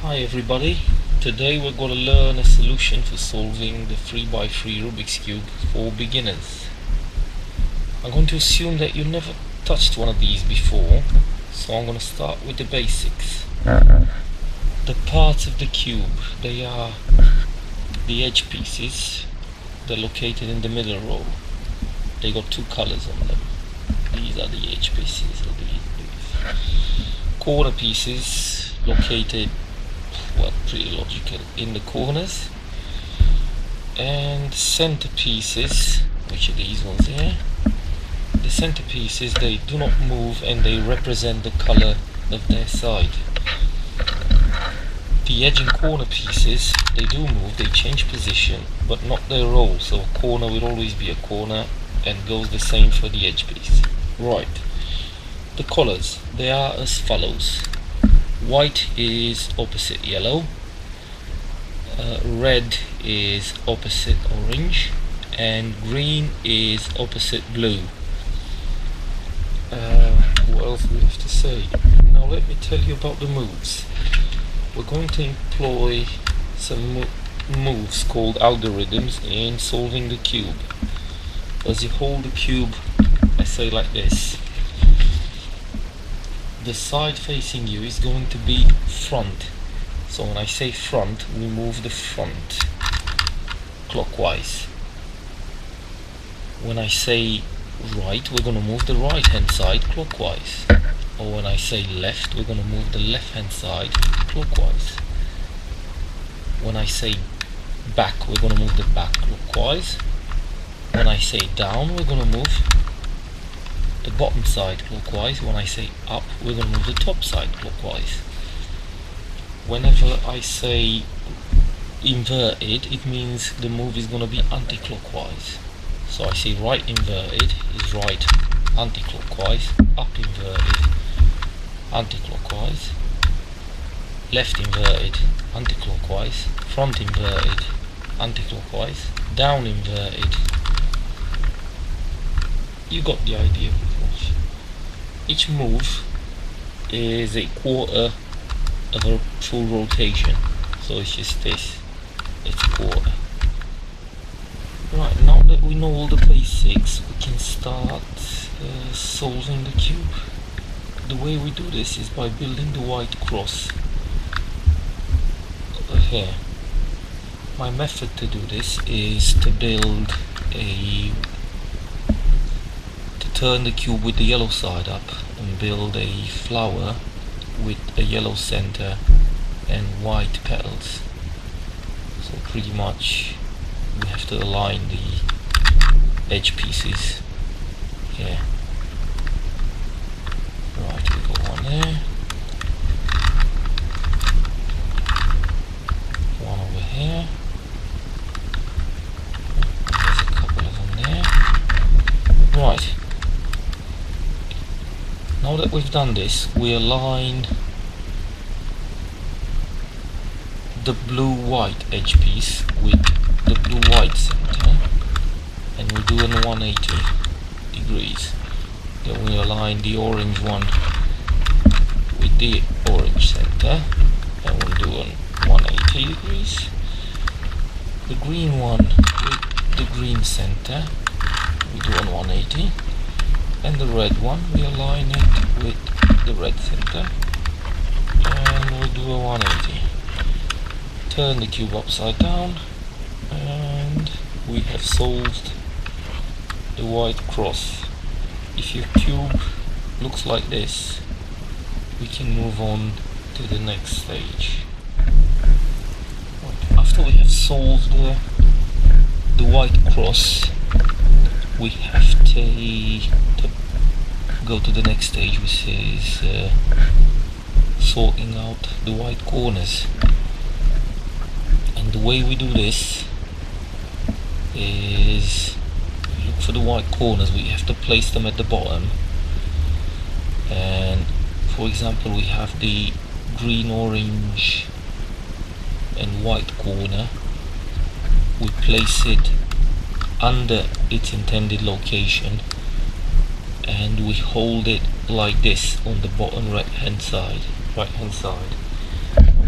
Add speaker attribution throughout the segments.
Speaker 1: Hi everybody, today we're going to learn a solution for solving the 3x3 Rubik's Cube for beginners. I'm going to assume that you never touched one of these before, so I'm going to start with the basics. The parts of the cube, they are the edge pieces. They're located in the middle row. They got two colors on them. These are the edge pieces of these. Corner pieces located, well, pretty logical, in the corners, and center pieces, which are these ones here. The center pieces, they do not move and they represent the color of their side. The edge and corner pieces, they do move, they change position, but not their role. So a corner will always be a corner, and goes the same for the edge piece. Right. The colors, they are as follows. White is opposite yellow, red is opposite orange, and green is opposite blue. What else do we have to say? Now let me tell you about the moves. We're going to employ some moves called algorithms in solving the cube. As you hold the cube, I say like this. The side facing you is going to be front. So when I say front, we move the front clockwise. When I say right, we're going to move the right hand side clockwise. Or when I say left, we're going to move the left hand side clockwise. When I say back, we're going to move the back clockwise. When I say down, we're going to move the bottom side clockwise. When I say up, we're going to move the top side clockwise. Whenever I say inverted, it means the move is going to be anti-clockwise. So I say right inverted is right anti-clockwise, up inverted anti-clockwise, left inverted anti-clockwise, front inverted anti-clockwise, down inverted. You got the idea. Each move is a quarter of a full rotation, so it's just this, it's a quarter. Right, now that we know all the basics, we can start solving the cube. The way we do this is by building the white cross over here. My method to do this is to turn the cube with the yellow side up and build a flower with a yellow center and white petals. So pretty much we have to align the edge pieces here. Right, we got one there, one over here, there's a couple of them there. Right. Now that we've done this, we align the blue-white edge piece with the blue-white center, and we do an 180 degrees. Then we align the orange one with the orange center, and we'll do an 180 degrees. The green one with the green center, we do an 180. And the red one, we align it with the red center, and we'll do a 180. Turn the cube upside down, and we have solved the white cross. If your cube looks like this, we can move on to the next stage. After we have solved the white cross, we have to go to the next stage, which is sorting out the white corners. And the way we do this is look for the white corners. We have to place them at the bottom, and for example we have the green, orange and white corner. We place it under its intended location, and we hold it like this on the bottom right hand side.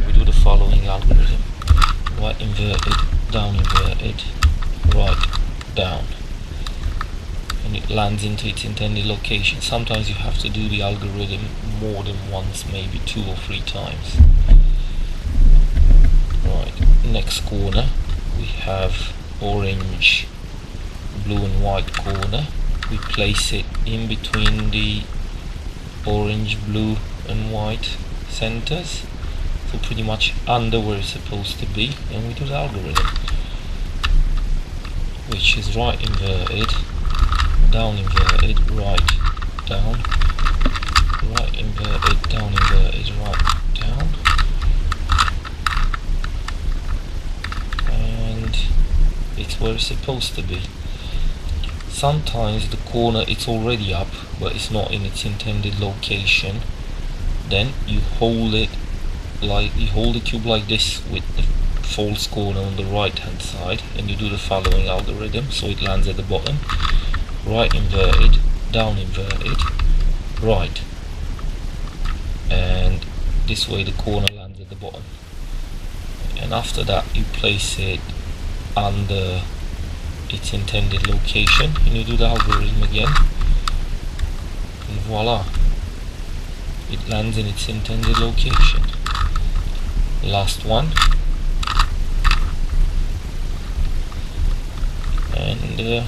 Speaker 1: we do the following algorithm: right inverted, down inverted, right, down, and it lands into its intended location. Sometimes you have to do the algorithm more than once, maybe 2 or 3 times. Right, next corner we have orange, blue and white corner. We place it in between the orange, blue and white centers, so pretty much under where it's supposed to be, and we do the algorithm, which is right inverted, down inverted, right, down, right inverted, down inverted, right, down, and it's where it's supposed to be. Sometimes the corner it's already up but it's not in its intended location. Then you hold it like you hold the cube like this with the false corner on the right hand side, and you do the following algorithm so it lands at the bottom: right inverted, down inverted, right, and this way the corner lands at the bottom. And after that you place it under its intended location, and you do the algorithm again, and voila, it lands in its intended location. Last one, and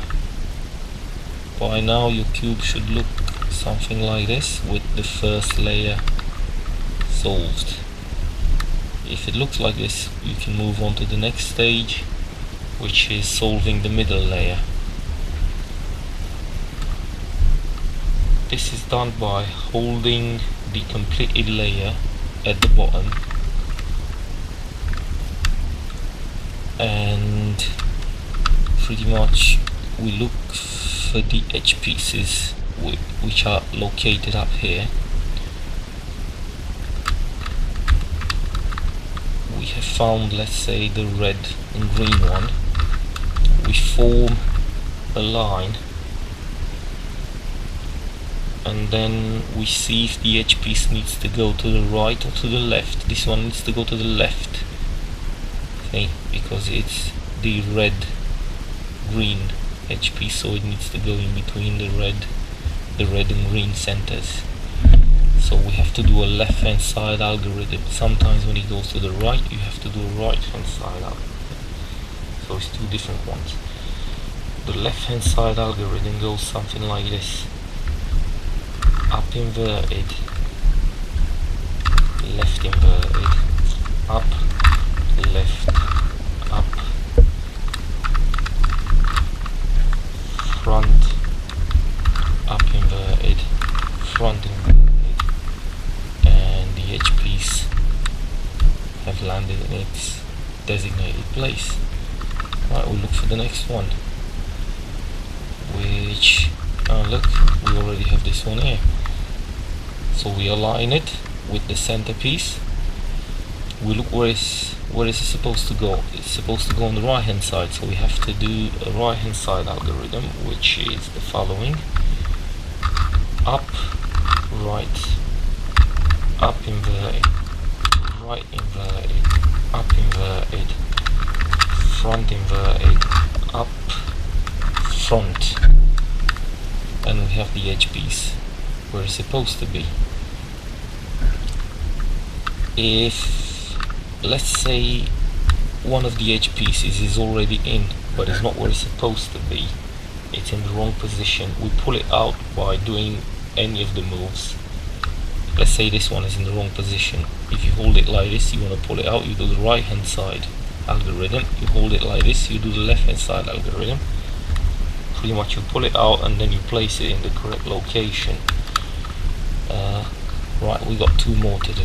Speaker 1: by now your cube should look something like this with the first layer solved. If it looks like this, you can move on to the next stage, which is solving the middle layer. This is done by holding the completed layer at the bottom and pretty much we look for the edge pieces which are located up here. We have found, let's say, the red and green one. We form a line and then we see if the edge piece needs to go to the right or to the left. This one needs to go to the left, okay, because it's the red green edge piece, so it needs to go in between the red and green centers. So we have to do a left hand side algorithm. Sometimes when it goes to the right, you have to do a right hand side algorithm. So it's 2 different ones. The left hand side algorithm goes something like this: up inverted, left inverted, up, left, up, front, up inverted, front inverted, and the edge piece have landed in its designated place. Right, we'll look for the next one, which, look, we already have this one here. So we align it with the center piece. We look where it's supposed to go. It's supposed to go on the right hand side, so we have to do a right hand side algorithm, which is the following: up, right, up inverted, right inverted, up inverted, front inverted, up, front, and we have the edge piece where it's supposed to be. If, let's say, one of the edge pieces is already in but it's not where it's supposed to be, it's in the wrong position, we pull it out by doing any of the moves. Let's say this one is in the wrong position. If you hold it like this, you want to pull it out, you do the right hand side algorithm. You hold it like this, you do the left hand side algorithm. Pretty much you pull it out and then you place it in the correct location. Right, we got 2 more to do.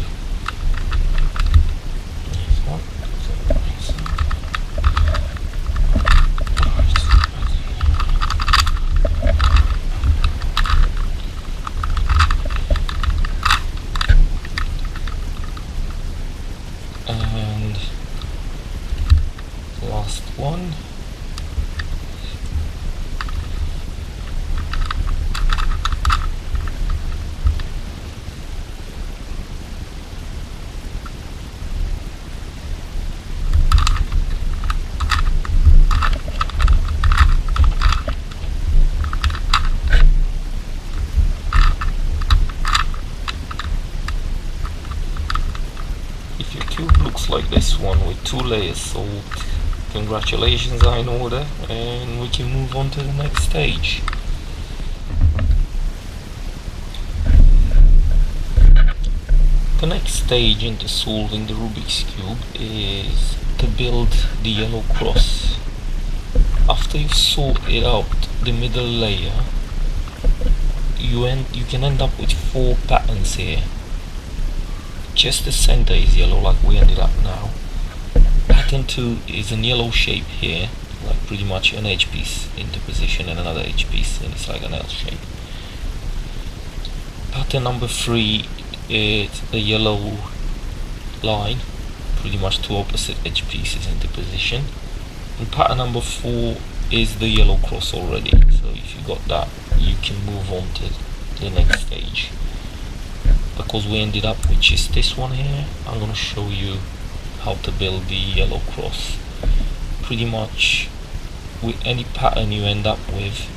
Speaker 1: And last one. just like this one with 2 layers. So congratulations are in order, and we can move on to the next stage. The next stage into solving the Rubik's Cube is to build the yellow cross. After you've sorted out the middle layer, you can end up with 4 patterns here. Just the center is yellow, like we ended up now. Pattern 2 is a yellow shape here, like pretty much an edge piece into position and another edge piece, and it's like an L shape. Pattern number 3 is a yellow line, pretty much 2 opposite edge pieces into position. And pattern number 4 is the yellow cross already. So if you got that, you can move on to the next stage. Because we ended up with just this one here, I'm gonna show you how to build the yellow cross. Pretty much with any pattern you end up with,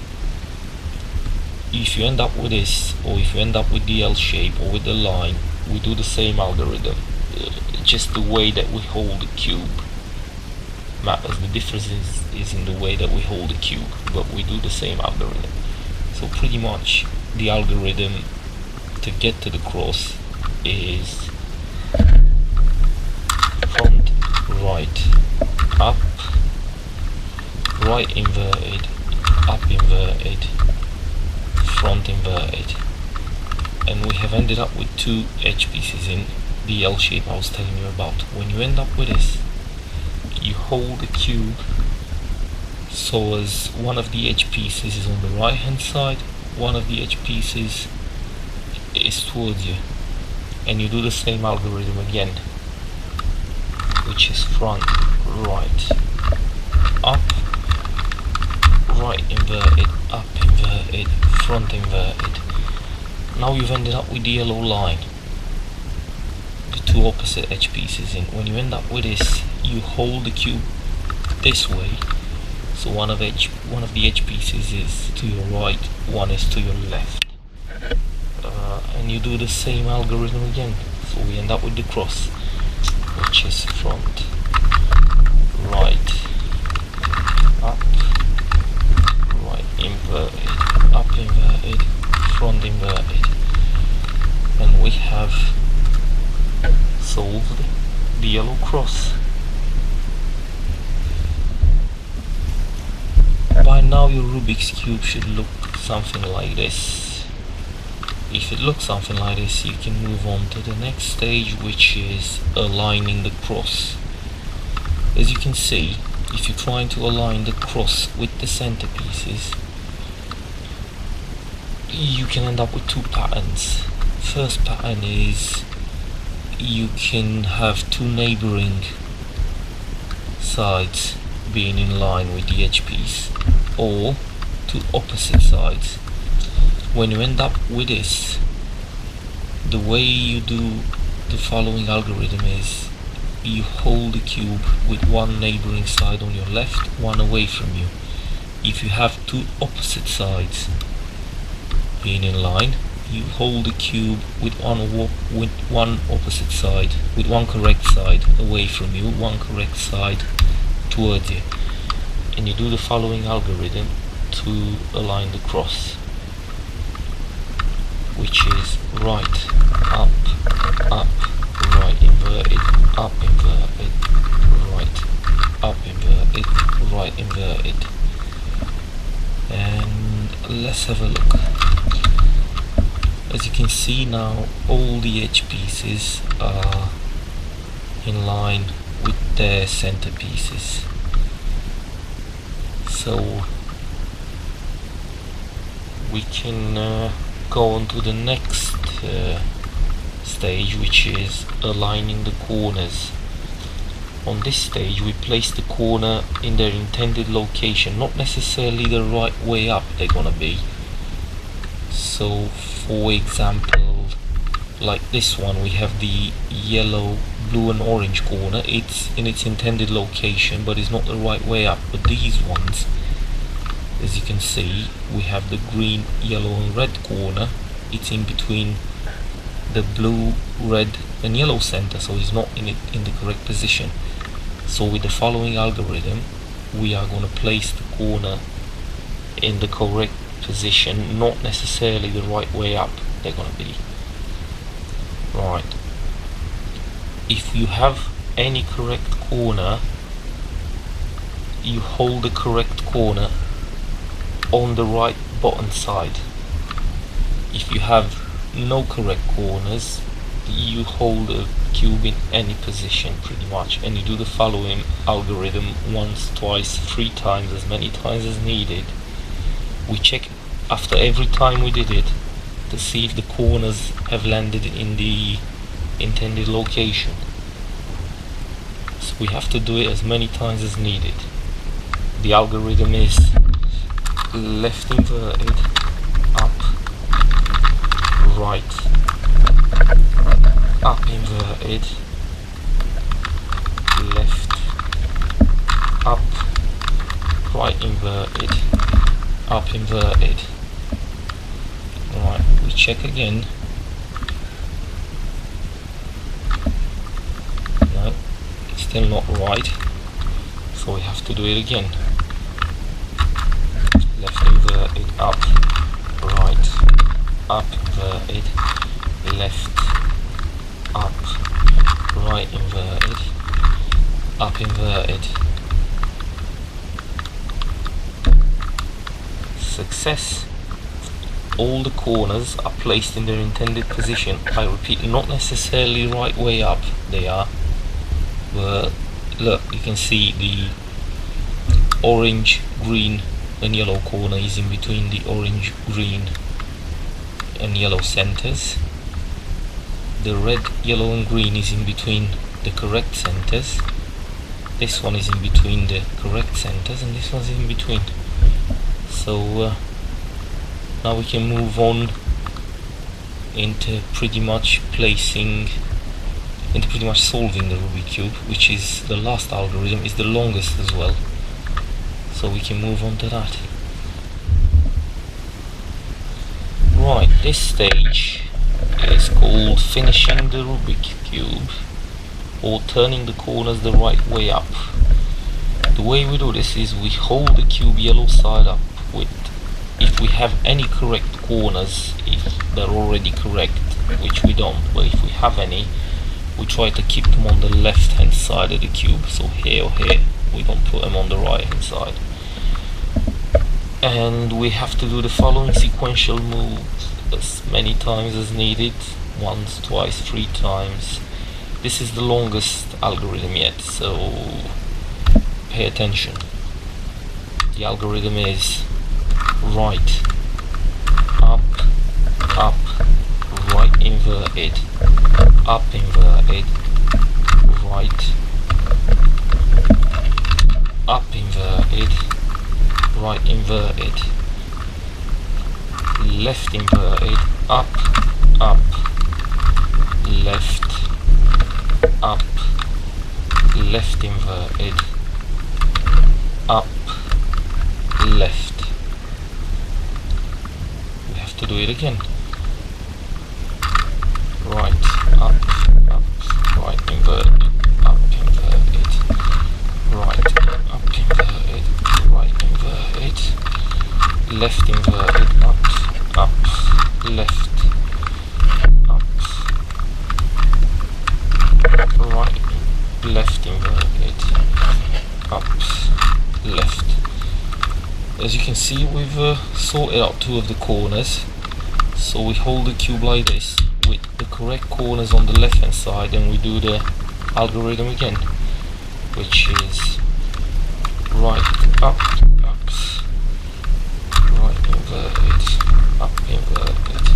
Speaker 1: if you end up with this, or if you end up with the L shape or with the line, we do the same algorithm. Just the way that we hold the cube matters. The difference is in the way that we hold the cube, but we do the same algorithm. So pretty much the algorithm to get to the cross is front, right, up, right inverted, up inverted, front inverted. And we have ended up with 2 edge pieces in the L shape I was telling you about. When you end up with this, you hold the cube so as one of the edge pieces is on the right hand side, one of the edge pieces is towards you, and you do the same algorithm again, which is front, right, up, right inverted, up inverted, front inverted. Now you've ended up with the yellow line, the 2 opposite edge pieces in. When you end up with this, you hold the cube this way, so one of the edge pieces is to your right, one is to your left, and you do the same algorithm again. So we end up with the cross, which is front, right, up, right inverted, up inverted, front inverted. And we have solved the yellow cross. By now your Rubik's Cube should look something like this. If it looks something like this, you can move on to the next stage, which is aligning the cross. As you can see, if you're trying to align the cross with the center pieces, you can end up with 2 patterns. First pattern is you can have 2 neighboring sides being in line with the edge piece, or 2 opposite sides. When you end up with this, the way you do the following algorithm is you hold the cube with one neighboring side on your left, one away from you. If you have 2 opposite sides being in line, you hold the cube with one opposite side, with one correct side away from you, one correct side towards you, and you do the following algorithm to align the cross, which is right, up, right inverted, up inverted, right, up inverted, right inverted. And let's have a look. As you can see now, all the edge pieces are in line with their center pieces. So we can go on to the next stage, which is aligning the corners. On this stage we place the corner in their intended location, not necessarily the right way up they're gonna be. So for example, like this one, we have the yellow, blue and orange corner. It's in its intended location, but it's not the right way up. But these ones, as you can see, we have the green, yellow and red corner. It's in between the blue, red and yellow center, so it's not in the correct position. So with the following algorithm, we are going to place the corner in the correct position, not necessarily the right way up. They're going to be right. If you have any correct corner, you hold the correct corner on the right bottom side. If you have no correct corners, you hold a cube in any position pretty much, and you do the following algorithm once, twice, 3 times, as many times as needed. We check after every time we did it to see if the corners have landed in the intended location. So we have to do it as many times as needed. The algorithm is left inverted, up, right, up inverted, left, up, right inverted, up inverted. Right, we check again. No, it's still not right, so we have to do it again. Left inverted, up, right, up inverted, left, up, right inverted, up inverted. Success. All the corners are placed in their intended position. I repeat, not necessarily right way up. They are, but look, you can see the orange, green and yellow corner is in between the orange, green and yellow centers. The red, yellow and green is in between the correct centers. This one is in between the correct centers, and this one's in between. So now we can move on into pretty much solving the Rubik cube, which is the last algorithm, is the longest as well. So we can move on to that. Right, this stage is called finishing the Rubik cube, or turning the corners the right way up. The way we do this is we hold the cube yellow side up with, if we have any correct corners, if they're already correct, which we don't, but if we have any, we try to keep them on the left hand side of the cube, so here or here, we don't put them on the right hand side. And we have to do the following sequential moves as many times as needed, once, twice, 3 times. This is the longest algorithm yet, so pay attention. The algorithm is right, up, up, right inverted, up inverted, right, up inverted, right inverted, left inverted, up, up, left, up, left inverted, up, left. We have to do it again. Right, up, up, right inverted, up inverted, right, up inverted, right inverted, left inverted, up, up, left, up, right, left inverted, up, left. As you can see, we've sorted out 2 of the corners. So we hold the cube like this with the correct corners on the left hand side, and we do the algorithm again, which is right, up, up, right inverted, up inverted,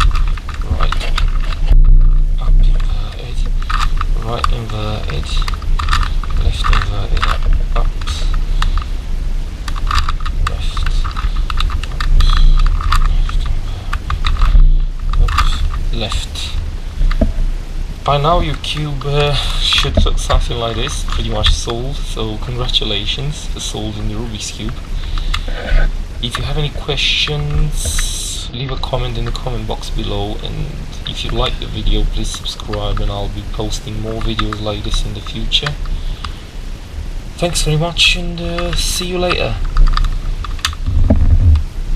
Speaker 1: right, up inverted, right inverted, left inverted, up, up, left. By now your cube should look something like this, pretty much solved, so congratulations for solving the Rubik's cube. If you have any questions leave a comment in the comment box below, and if you like the video, please subscribe, and I'll be posting more videos like this in the future. Thanks very much, and see you later.